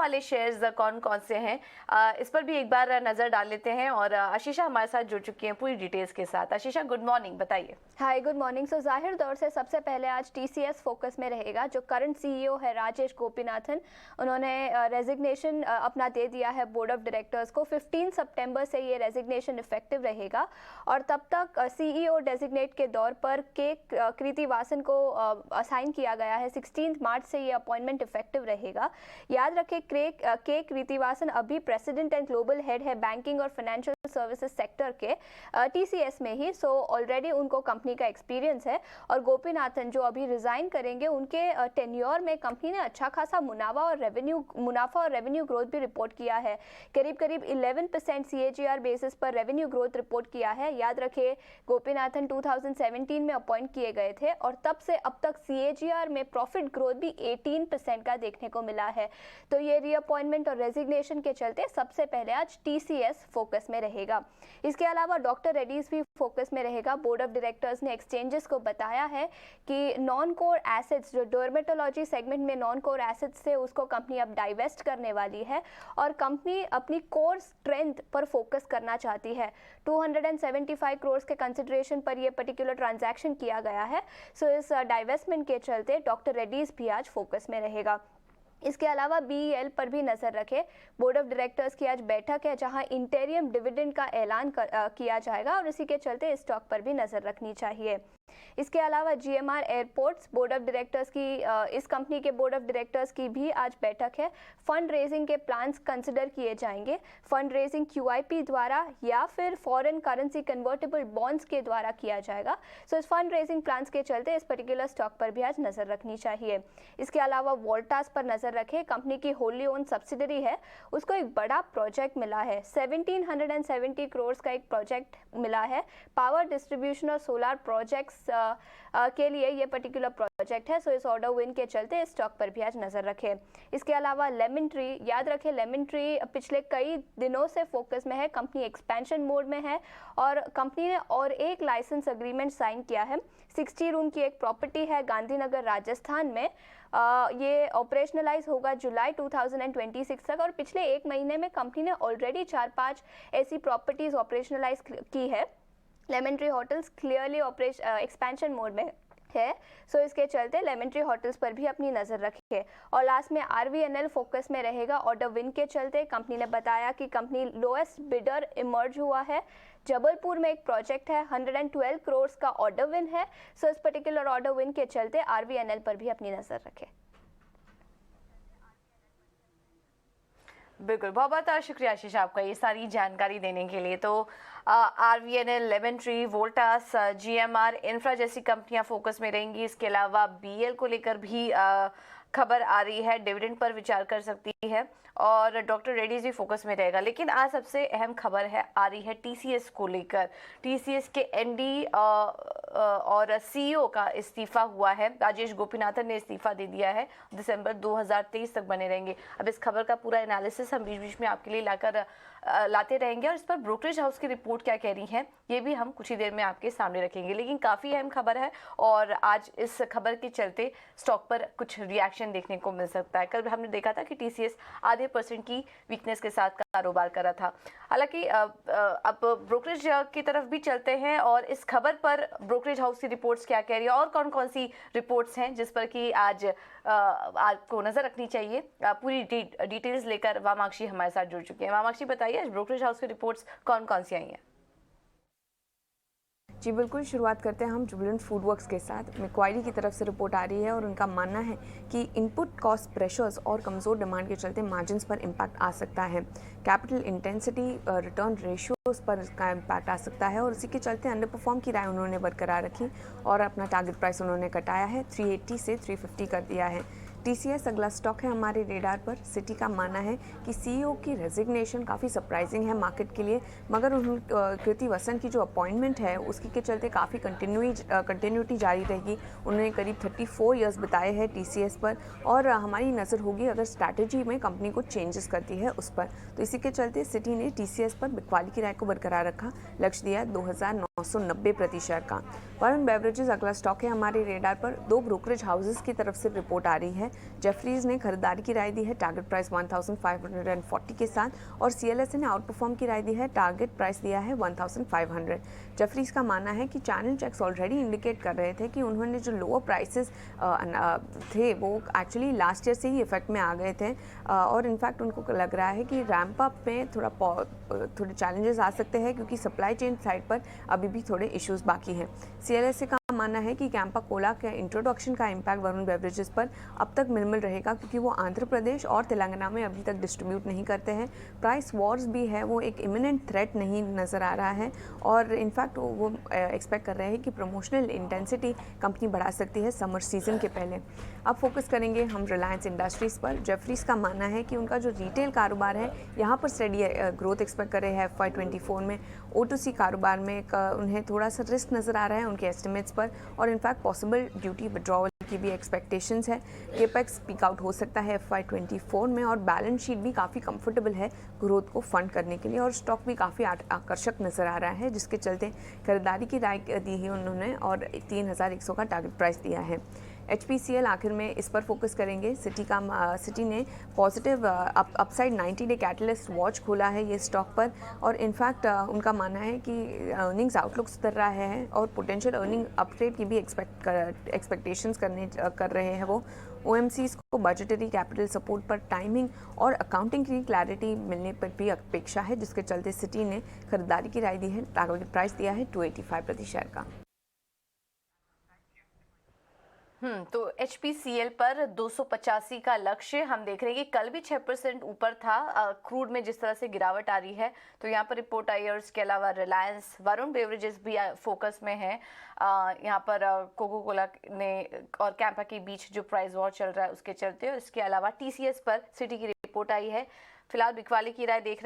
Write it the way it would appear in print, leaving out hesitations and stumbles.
वाले शेयर्स कौन कौन से हैं, इस पर भी एक बार नजर डाल लेते हैं। और आशीषा हमारे साथ जुड़ चुकी हैं पूरी डिटेल्स के साथ। आशीषा, गुड मॉर्निंग, बताइए। हाय, गुड मॉर्निंग। सो जाहिर तौर से सबसे पहले आज टीसीएस फोकस में रहेगा। जो करंट सीईओ है राजेश गोपीनाथन, उन्होंने रेजिग्नेशन अपना दे दिया है बोर्ड ऑफ डायरेक्टर्स को। 15 सितंबर से ये रेजिग्नेशन इफेक्टिव रहेगा और तब तक सीईओ डेजिग्नेट के दौर पर के कृतिवासन को असाइन किया गया है। 16 मार्च से ये अपॉइंटमेंट इफेक्टिव रहेगा। याद रखें, के कृतिवासन अभी प्रेसिडेंट एंड ग्लोबल हेड है बैंकिंग और फाइनेंशियल सर्विसेज सेक्टर के टीसीएस में ही। सो ऑलरेडी उनको कंपनी का एक्सपीरियंस है। और गोपीनाथन जो अभी रिजाइन करेंगे, उनके टेन्योर में कंपनी ने अच्छा खासा मुनाफा और रेवेन्यू ग्रोथ भी रिपोर्ट किया है। करीब 11% CAGR बेसिस पर रेवेन्यू ग्रोथ रिपोर्ट किया है। याद रखिए, गोपीनाथन 2017 में अपॉइंट किए गए थे और तब से अब तक CAGR में प्रॉफिट ग्रोथ भी 18% का देखने को मिला है। तो ये रीअपॉइंटमेंट और रेजिग्नेशन के चलते सबसे पहले आज TCS फोकस में रहेगा। इसके अलावा डॉक्टर रेड्डीज भी फोकस में रहेगा। बोर्ड ऑफ डायरेक्टर्स ने एक्सचेंजेस को बताया है कि नॉन कोर एसेट्स, जो डर्मेटोलॉजी सेगमेंट में नॉन कोर एसेट्स थे, उसको कंपनी अब डाइवेस्ट करने वाली है और कंपनी अपनी कोर स्ट्रेंथ पर फोकस करना चाहती है। 275 करोड़ के कंसिडरेशन पर यह पर्टिकुलर ट्रांजैक्शन किया गया है। सो इस डाइवेस्टमेंट के चलते डॉक्टर रेड्डीज भी आज फोकस में रहेगा। इसके अलावा BEL पर भी नजर रखें। बोर्ड ऑफ डायरेक्टर्स की आज बैठक है जहां इंटेरियम डिविडेंड का ऐलान किया जाएगा और इसी के चलते इस स्टॉक पर भी नजर रखनी चाहिए। इसके अलावा GMR airports, board of directors की इस कंपनी के बोर्ड ऑफ डायरेक्टर्स की भी आज बैठक है। फंड रेजिंग के प्लान्स कंसिडर किए जाएंगे। फंड रेजिंग QIP द्वारा या फिर फॉरेन करेंसी कन्वर्टेबल बॉन्ड्स के द्वारा किया जाएगा। सो इस फंड रेजिंग प्लान्स के चलते इस पर्टिकुलर स्टॉक पर भी आज नजर रखनी चाहिए। इसके अलावा वोल्टास पर नजर रखें। कंपनी की होली ओन सब्सिडरी है, उसको एक बड़ा प्रोजेक्ट मिला है। 1770 करोड़ का एक प्रोजेक्ट मिला है। पावर डिस्ट्रीब्यूशन और सोलर प्रोजेक्ट्स के लिए ये पर्टिकुलर प्रोजेक्ट है। सो इस ऑर्डर विन के चलते इस स्टॉक पर भी आज नजर रखें। इसके अलावा लेमन ट्री, याद रखें लेमन ट्री पिछले कई दिनों से फोकस में है। कंपनी एक्सपेंशन मोड में है और कंपनी ने और एक लाइसेंस एग्रीमेंट साइन किया है। 60 रूम की एक प्रॉपर्टी है गांधीनगर राजस्थान में। ये ऑपरेशनलाइज होगा जुलाई 2026 तक और पिछले एक महीने में कंपनी ने ऑलरेडी 4-5 ऐसी प्रॉपर्टीज ऑपरेशनलाइज की है। Lemon tree hotels clearly expansion mode में है। सो इसके चलते लेमन ट्री होटल्स पर भी अपनी नजर रखिए। और लास्ट में RVNL फोकस में रहेगा। ऑर्डर विन के चलते कंपनी ने बताया कि कंपनी लोएस्ट बिडर इमर्ज हुआ है। जबलपुर में एक प्रोजेक्ट है, 112 करोड़ का ऑर्डर विन है। सो इस पर्टिकुलर ऑर्डर विन के चलते RVNL पर भी अपनी नजर रखें। बिल्कुल, बहुत बहुत शुक्रिया आशीष आपका ये सारी जानकारी देने के लिए। तो RVNL, lemon tree, Voltas, GMR infra जैसी कंपनियां फोकस में रहेंगी। इसके अलावा BEL को लेकर भी खबर आ रही है, डिविडेंड पर विचार कर सकती है और डॉक्टर रेड्डीज भी फोकस में रहेगा। लेकिन आज सबसे अहम खबर है आ रही है TCS को लेकर। TCS के MD और CEO का इस्तीफा हुआ है। राजेश गोपीनाथन ने इस्तीफा दे दिया है। दिसंबर 2023 तक बने रहेंगे। अब इस खबर का पूरा एनालिसिस हम बीच बीच में आपके लिए लाते रहेंगे और इस पर ब्रोकरेज हाउस की रिपोर्ट क्या कह रही है ये भी हम कुछ ही देर में आपके सामने रखेंगे। लेकिन काफ़ी अहम खबर है और आज इस खबर के चलते स्टॉक पर कुछ रिएक्शन देखने को मिल सकता है। कल हमने देखा था कि TCS आधे % की वीकनेस के साथ कारोबार कर रहा था। हालांकि अब ब्रोकरेज की तरफ भी चलते हैं और इस खबर पर ब्रोकरेज हाउस की रिपोर्ट्स क्या कह रही है और कौन कौन सी रिपोर्ट्स हैं जिस पर कि आज आपको नजर रखनी चाहिए। पूरी डिटेल्स लेकर वामाक्षी हमारे साथ जुड़ चुकी है। वामाक्षी, बताइए आज ब्रोकरेज हाउस की रिपोर्ट्स कौन कौन सी आई हैं? जी बिल्कुल, शुरुआत करते हैं हम जुबिलेंट फूडवर्क्स के साथ। मैक्वायरी की तरफ से रिपोर्ट आ रही है और उनका मानना है कि इनपुट कॉस्ट प्रेशर्स और कमज़ोर डिमांड के चलते मार्जिन्स पर इम्पैक्ट आ सकता है। कैपिटल इंटेंसिटी, रिटर्न रेशियोज पर इसका इम्पैक्ट आ सकता है और इसी के चलते अंडर परफॉर्म की राय उन्होंने बरकरार रखी और अपना टारगेट प्राइस उन्होंने घटाया है, 380 से 350 कर दिया है। TCS अगला स्टॉक है हमारे रेडार पर। सिटी का मानना है कि CEO की रेजिग्नेशन काफ़ी सरप्राइजिंग है मार्केट के लिए, मगर कृतिवासन की जो अपॉइंटमेंट है उसकी के चलते काफ़ी कंटिन्यूटी जारी रहेगी। उन्होंने करीब 34 इयर्स बिताए हैं TCS पर और हमारी नज़र होगी अगर स्ट्रैटेजी में कंपनी को चेंजेस करती है उस पर। तो इसी के चलते सिटी ने TCS पर बिकवाली की राय को बरकरार रखा, लक्ष्य दिया 2009 990 प्रति शेयर का। वरुण बेवरेजेस अगला स्टॉक है हमारे रेडार पर। दो ब्रोकरेज हाउसेस की तरफ से रिपोर्ट आ रही है। जेफरीज ने खरीदारी की राय दी है टारगेट प्राइस 1540 के साथ, और सीएलएसए ने आउट परफॉर्म की राय दी है, टारगेट प्राइस दिया है 1500। जेफरीज का मानना है कि चैनल चेक्स ऑलरेडी इंडिकेट कर रहे थे कि उन्होंने जो लोअर प्राइसेस थे वो एक्चुअली लास्ट ईयर से ही इफेक्ट में आ गए थे, और इनफैक्ट उनको लग रहा है कि रैंप अप में थोड़े चैलेंजेस आ सकते हैं क्योंकि सप्लाई चेन साइड पर अभी भी थोड़े इश्यूज बाकी हैं। सीएलएसए का मानना है कि कैंपा कोला के इंट्रोडक्शन का इम्पैक्ट वरुण बेवरेजेस पर अब तक मिनिमल रहेगा क्योंकि वो आंध्र प्रदेश और तेलंगाना में अभी तक डिस्ट्रीब्यूट नहीं करते हैं। प्राइस वॉर्स भी है, वो एक इमिनेंट थ्रेट नहीं नज़र आ रहा है, और इनफैक्ट वो एक्सपेक्ट कर रहे हैं कि प्रमोशनल इंटेंसिटी कंपनी बढ़ा सकती है समर सीजन के पहले। अब फोकस करेंगे हम रिलायंस इंडस्ट्रीज़ पर। जेफरीज का मानना है कि उनका जो रिटेल कारोबार है यहाँ पर स्टेडी ग्रोथ एक्सपेक्ट कर रहे हैं FY24 में। O2C कारोबार में उन्हें थोड़ा सा रिस्क नज़र आ रहा है उनके एस्टिमेट्स पर, और इनफैक्ट पॉसिबल ड्यूटी विड्रॉवल की भी एक्सपेक्टेशंस है। केपेक्स पीक आउट हो सकता है FY24 में, और बैलेंस शीट भी काफ़ी कंफर्टेबल है ग्रोथ को फंड करने के लिए, और स्टॉक भी काफ़ी आकर्षक नज़र आ रहा है, जिसके चलते खरीदारी की राय दी है उन्होंने और 3100 का टारगेट प्राइस दिया है। HPCL आखिर में इस पर फोकस करेंगे। सिटी ने positive upside 90 day catalyst watch खोला है ये स्टॉक पर, और इनफैक्ट उनका मानना है कि अर्निंग्स आउटलुक सुधर रहा है और पोटेंशियल अर्निंग अपग्रेड की भी एक्सपेक्टेशंस कर रहे हैं वो। OMCs को बजटरी कैपिटल सपोर्ट पर टाइमिंग और अकाउंटिंग की क्लैरिटी मिलने पर भी अपेक्षा है, जिसके चलते सिटी ने खरीदारी की राय दी है, टारगेट प्राइस दिया है 285 प्रति शेयर का। तो HPCL पर 285 का लक्ष्य हम देख रहे हैं कि कल भी 6% ऊपर था। क्रूड में जिस तरह से गिरावट आ रही है, तो यहाँ पर रिपोर्ट आई है। इसके अलावा रिलायंस, वरुण बेवरेजेस भी फोकस में है। यहाँ पर कोको कोला ने और कैंपा के बीच जो प्राइस वॉर चल रहा है उसके चलते, और इसके अलावा TCS पर सिटी की रिपोर्ट आई है। फिलहाल बिकवाली की राय देख रहे हैं।